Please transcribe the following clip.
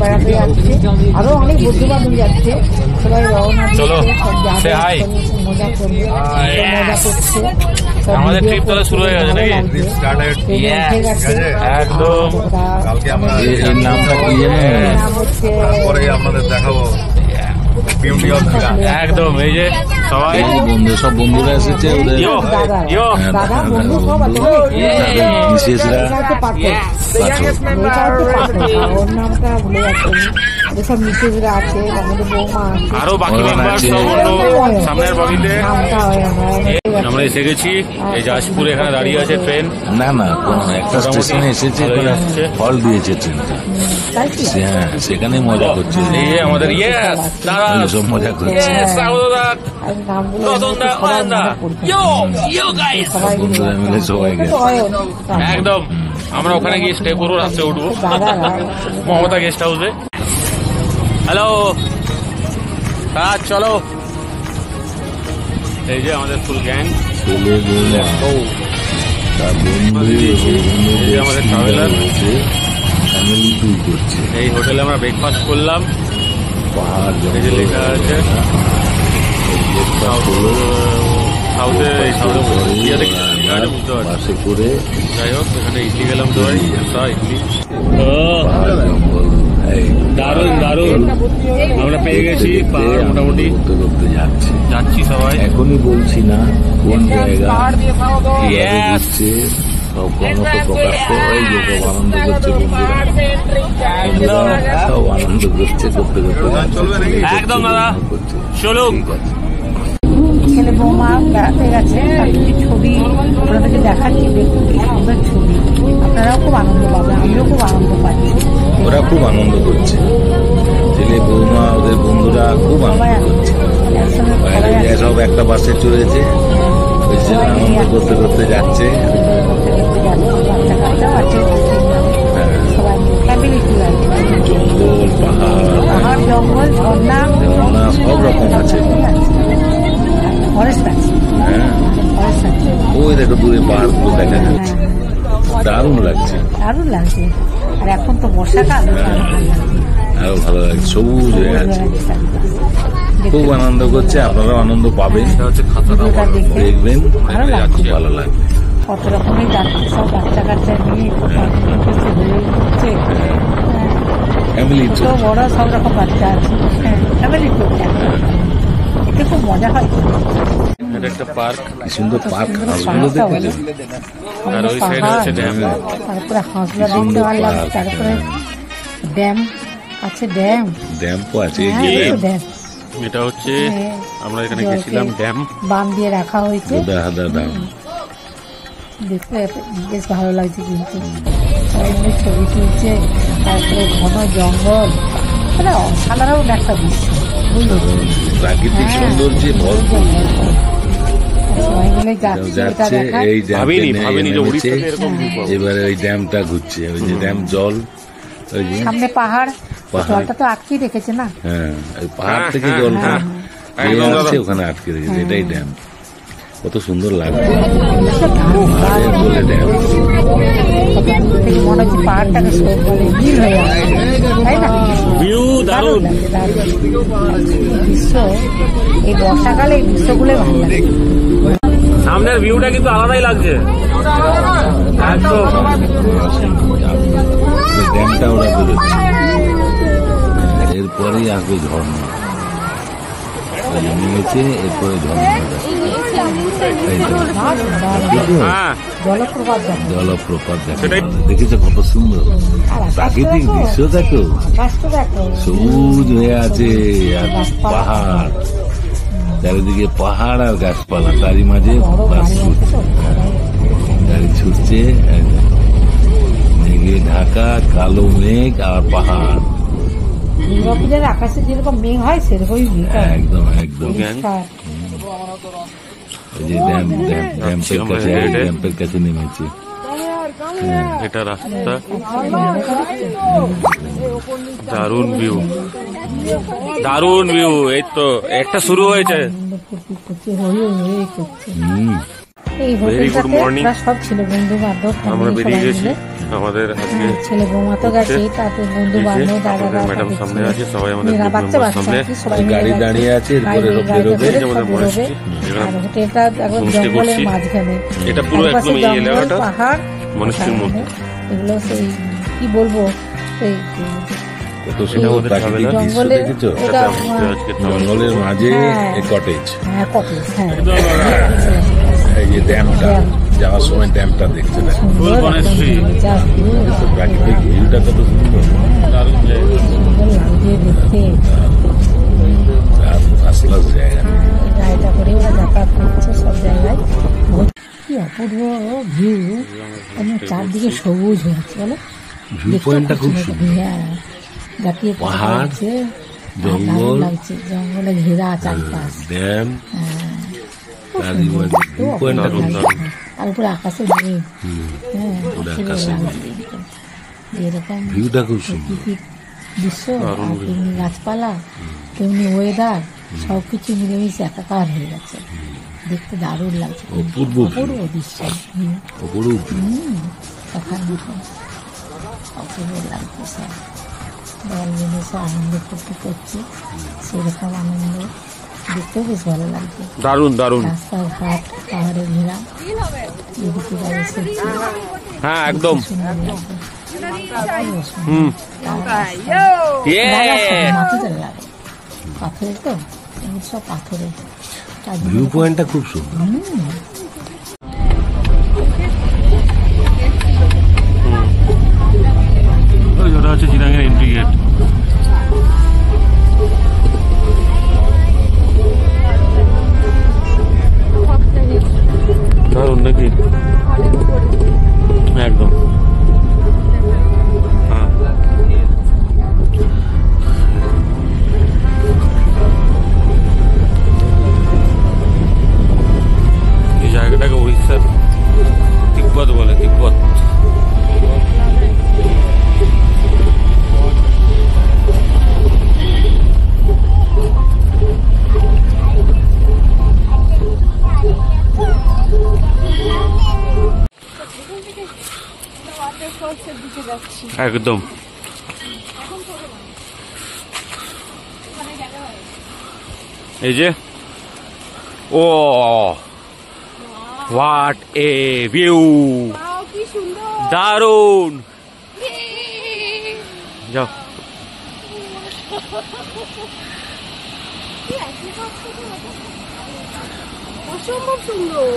বেড়াতে যাচ্ছে, আরো অনেক বন্ধু বান্ধব যাচ্ছে, সবাই রওনা মজা করবে, মজা করছে। আমাদের ট্রিপ তাহলে শুরু হয়ে গেছে নাকি? একদম। আপনাদের দেখাবো একদম। এই যে সবাই সব বন্ধুরা এসেছে, ওদের আরো বাকি মেম্বার সব সামনের বগিতে। আমরা এসে গেছি এই জাজপুর, এখানে দাঁড়িয়ে আছে ট্রেন। না না, একটা স্টেশনে এসেছে, ফল দিয়েছে ট্রেনটা, হ্যাঁ সেখানে মজা করছে। এই যে আমাদের সব মজা করছে, বন্ধুরা মিলে সবাই গেছে একদম। আমরা ওখানে গিয়ে স্টে করবো, রাত্রে উঠবো মমতা গেস্ট হাউসে। হ্যালো, চলো। এই যে আমাদের ফুল গ্যাং, আমাদের ট্রাভেলার করছে। এই হোটেলে আমরা ব্রেকফাস্ট করলাম। পাহাড় লেখা আছে সাউথে, বুঝতে পারছি করে। যাই হোক, এখানে ইডলি গেলাম, তো ইডলি দারুন দারুন। আমরা পেয়ে গেছি পাহাড়, মোটামুটি করতে যাচ্ছি সবাই। এখনই বলছি না কোন জায়গা ঘুরছে, সব কর্মত প্রকাশ করে সব আনন্দ করছে বন্ধুরা, সব আনন্দ করছে, করতে করতে একদম দাদা চলুন। ছেলে বৌমা বেড়াতে গেছে, ছবি আপনাদেরকে দেখাচ্ছি, দেখুন কি সুন্দর ছবি, আপনারাও খুব আনন্দ পাবেন, আমিও খুব আনন্দ পাচ্ছি। ওরা খুব আনন্দ করছে, ছেলে বৌমা ওদের বন্ধুরা খুব আনন্দ করছে। সব একটা বাসে চড়েছে, আনন্দ করতে করতে যাচ্ছে। জঙ্গল, পাহাড়, জঙ্গল, ঝর্ণা সব রকম আছে। হ্যাঁ, ওই দেখো দূরে পাহাড় গুলো দেখা যাচ্ছে, দারুণ লাগছে, দারুণ লাগছে। আর এখন তো বর্ষাকাল, আরো ভালো লাগছে, সবুজ হয়ে গেছে, খুব আনন্দ করছে। আপনারাও আনন্দ পাবেন, দেখবেন, খুব ভালো লাগবে। কত রকমের যাচ্ছে, সব বাচ্চা কাচ্চা নিয়ে ফ্যামিলি তো বড় সব রকম বাচ্চা আছে, ফ্যামিলি ট্যুর, এতে খুব মজা হয়। এটা একটা পার্ক, কি সুন্দর পার্ক, হাঁসগুলো দেখেছো? আর ওই সাইডে হচ্ছে ড্যাম, তারপরে হাঁসগুলো দেখতে পারলাম, তারপরে ড্যাম আছে, ড্যাম্পও আছে। ড্যাম, এটা হচ্ছে আমরা এখানে গেছিলাম, ড্যাম বাঁধ দিয়ে রাখা হয়েছে, দেখতে বেশ ভালো লাগছে। কিন্তু সবাই মিলে ছবি তুলছে, তারপরে ঘন জঙ্গল, মানে অসাধারণ একটা দৃশ্য, প্রাকৃতিক সৌন্দর্যে ভরপুর। সবাই মিলে যাচ্ছে, এই এবারে ওই ড্যামটা ঘুরছে, ওই যে ড্যাম, জল, ওই যে সামনে পাহাড়, জলটা তো আটকে রেখেছে না, হ্যাঁ ওই পাহাড় থেকে জলটা আসছে, ওখানে আটকে রেখেছে, এটাই ড্যাম। কত সুন্দর লাগবে বলে ড্যাম, মনে হচ্ছে পাহাড়টাকে নীল হয়ে যাচ্ছে, তাই না? ভিউ দারুণ দৃশ্য, এই বর্ষাকালে এই দৃশ্যগুলো ভালো লাগে। সামনের ভিউটা কিন্তু আলাদাই লাগছে একদম। ড্যামটা ওরা বেরোচ্ছে, এরপরেই আসবে ঝর্ণা, নেমেছে, এরপরে ঝর্ণা জলপ্রপাত দেখেছো, কত সুন্দর প্রাকৃতিক দৃশ্য, দেখো সবুজ হয়ে আছে, আর পাহাড় চারিদিকে, পাহাড় আর গাছপালা, তারই মাঝে বাস ছুটছে, গাড়ি ছুটছে, মেঘে ঢাকা, কালো মেঘ আর পাহাড়। দুর্গাপূজার আকাশে যেরকম মেঘ হয় সেরকমই মেঘ, একদম একদম। এই যে ড্যাম্পের কাছে নেমেছে, এটা রাস্তা, দারুণ ভিউ, দারুণ ভিউ। এই তো একটা শুরু হয়েছে। এই হোটেলটাতে সব ছিল, বন্ধু বান্ধব, আমরা বেরিয়ে গেছি, আমাদের আজকে ছেলে বৌমা তো গেছে, তাতে বন্ধু বান্ধব দাদারা ম্যাডাম সামনে আছে, সবাই আমাদের বাচ্চা বাচ্চা সামনে আর কি, সবাই মিলে গাড়ি গেছে। দাঁড়িয়ে আছে, এরপরে গাড়ি বেরোবে। গাড়িতে করে আমাদের সব বেরোবে। মনস্ট্রি, আর হোটেলটা একদম হোমস্টে জঙ্গলের করছি। মাঝখানে, এটা পুরো চারপাশে একদম এই জঙ্গল, এলাকাটা পাহাড়, মনস্ট্রির মধ্যে। এগুলো সেই কি বলবো, সেই কত সুন্দর আমাদের প্রাকৃতিক traveler। দৃশ্য জঙ্গলের দেখেছো? এটা আজকে জঙ্গলের মাঝে হ্যাঁ। এই কটেজ, হ্যাঁ কটেজ, হ্যাঁ এই যে ড্যামটা, যাওয়ার সময় ড্যামটা দেখতে না, সুন্দর একদম বনশ্রী। যা view, প্রাকৃতিক ভিউটা কত সুন্দর, দারুণ জায়গা। সুন্দর লাগছে দেখতে। আর ফার্স্ট ক্লাস জায়গা। গাড়িটা করে ওরা যাতায়াত করছে সব জায়গায়। কি অপূর্ব ভিউ, চারদিকে সবুজ হয়ে আছে বলো, ভিউ পয়েন্টটা খুব দেখতেও সুন্দর, হ্যাঁ, জাতীয় পতাকা পাহাড়, লাগছে, জঙ্গল, দারুণ লাগছে, জঙ্গলে ঘেরা চারপাশ, ড্যাম, হ্যাঁ, খুব আর সুন্দর, এই দেখতেও view point টা অপূর্ব খুব লাগছে। আর উপরে আকাশের মেঘ, হ্যাঁ, উপরে সুন্দর আকাশের লাগছে একদম। এরকম ভিউটা খুব সুন্দর। প্রকৃতির দৃশ্য, আর তেমনি গাছপালা, তেমনি ওয়েদার, সবকিছু মিলেমিশে একাকার হয়ে গেছে, দেখতে দারুণ লাগছে, অপূর্ব অপূর্ব দৃশ্য, অপরূপ view। দেখার মতন অপূর্ব লাগছে সব, দল মিলে সব আনন্দ করতে করছে, সেরকম আনন্দ দেখতেও বেশ ভালো লাগছে। দারুণ দারুণ। রাস্তাঘাট পাহাড়ে ঘেরা, এদিকে গাড়ি চলছে, হ্যাঁ একদম। সুন্দর লাগছে। অপূর্ব সুন্দর। হুম। জায়গা সব মাটিতে লাগে, পাথরের তো, এগুলো সব পাথরের, তার জন্য ভিউ পয়েন্টটা খুব সুন্দর। ওই ওটা হচ্ছে চিরাঙের এন্ট্রি গেট। দারুণ নাকি? একদম। হ্যাঁ। এই জায়গাটাকে উড়িষ্যার তিব্বত বলে, তিব্বত। একদম। এই যে ও হোয়াট এ ভিউ, দারুণ। যাও। অসম্ভব সুন্দর।